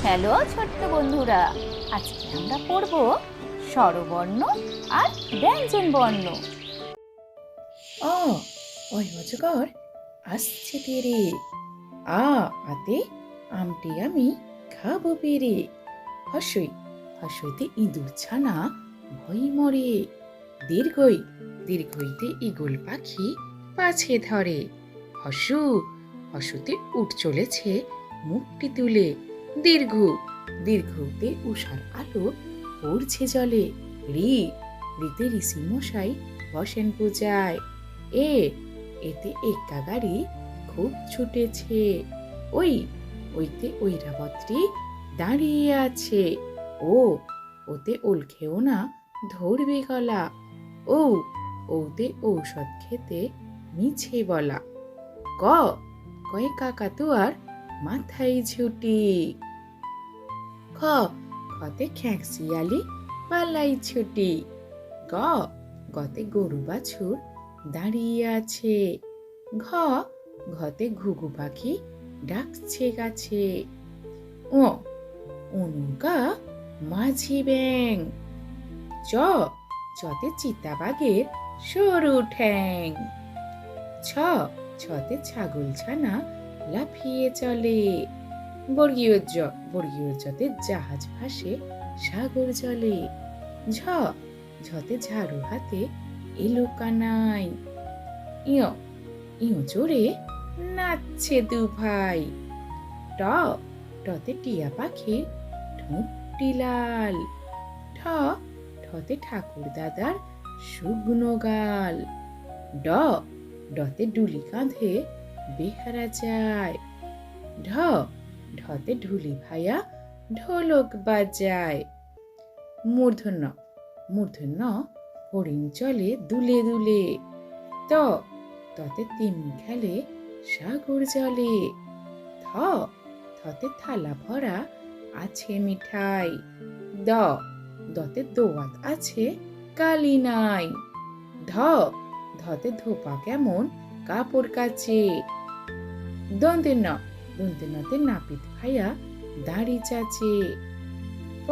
Hello ছোট্ট বন্ধুরা, আজকে আমরা পড়ব স্বরবর্ণ আর ব্যঞ্জন বর্ণ। অ ওই অজগর আসছে তেরে, আ আতে আমটি আমি খাবো পেরে। হসই হসইতে ইঁদুর ছানা ভই মরে। দীর্ঘই দীর্ঘইতে ঈগল পাখি পাছে ধরে। হসু হসুতে উঠ চলেছে মুখটি তুলে। দীর্ঘ দীর্ঘতে উষার আলো পড়ছে জলে। রি রিতে ঋষি মশাই বসেন পূজায়। এ এতে এক্কা গাড়ি খুব ছুটেছে। ওই ওইতে ঐরাবতী দাঁড়িয়ে আছে। ও ওতে ওল খেও না ধরবে গলা। ও ওতে ঔষধ খেতে মিছে বলা। ক কয়ে কাকাতুয়ার মাথায় ঝুটি। খ খতে খ্যাঁকশিয়ালি পালাই ছুটি। গ গতে গরু বাছুর দাঁড়িয়ে আছে। ঘ ঘতে ঘুঘু পাখি ডাকছে গাছে। ও অনুকা মাঝি ব্যাং। চ চতে চিতাবাঘের সরু ঠ্যাং। ছ ছতে ছাগল ছানা লাফিয়ে চলে। বর্গীয় জ বর্গীয় জতে জাহাজ ভাসে সাগর জলে। ঝ ঝতে ঝাড়ু হাতে এলো কানাই। ইয় ইয় জোরে নাচছে দু ভাই। ট টতে টিয়া পাখি ঠোঁটটি লাল। ঠ ঠতে ঠাকুর দাদার শুকনো গাল। ড ডতে ডুলি কাঁধে বেহারা যায়। ঢ ঢতে ঢুলি ভাইয়া ঢোলক বাজায়। মূর্ধন্য মূর্ধন্য হরিণ চলে দুলে দুলে। ত ততে তিমি খেলে সাগর জলে। থ থতে থালা ভরা আছে মিঠাই। দ দতে দোয়াত আছে কালি নাই। ধ ধতে ধোপা কেমন কাপড় কাচে। দন্তে ন দন্তে নতে নাপিত ভাইয়া দাড়ি চাচে। প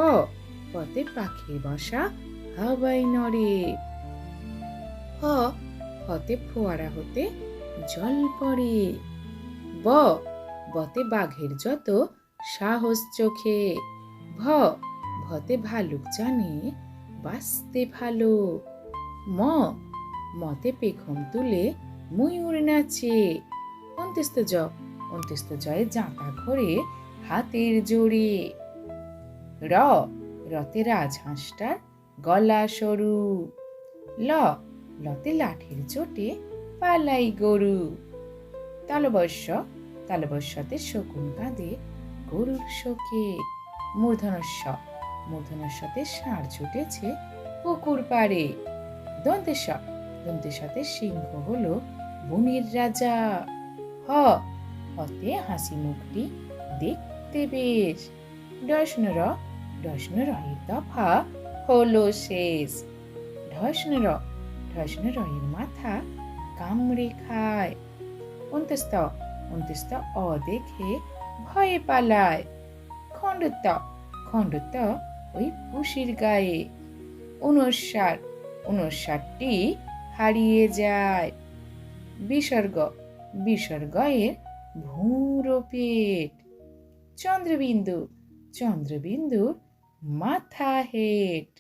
পতে পাখির বাসা হাওয়ায় নড়ে। ফ ফতে ফোয়ারা হতে জল পড়ে। ব বতে বাঘের যত সাহস চোখে। ভ ভতে ভালুক জানে বাঁচতে ভালো। ম মতে পেখম তুলে ময়ূর নাচে। অন্ত্যস্ত জয়ে জাঁতা ঘোরে হাতের জোরে। র রতে রাজহাঁসটার গলা সরু। ল লতে লাঠির চোটে পালাই গরু। তালবস্যতে শকুন কাঁদে গরুর শোকে। মূর্ধন্যতে ষাঁড় ছুটেছে পুকুর পাড়ে। দন্তেশ্বতে সিংহ হলো বনের রাজা। হতে হাসি মুখটি দেখতে বেশ। ডয়স্ন রয়ের দফা হলো শেষ। ঢয়স্ন রয়ের মাথা কামড়ে খায়। অন্ত্যস্ত অ দেখে ভয়ে পালায়। খণ্ডত্ব ওই পুষির গায়ে। ঊনষাটটি হারিয়ে যায়। বিসর্গয়ের ভুঁড়ো পেট। চন্দ্রবিন্দুর মাথা হেট।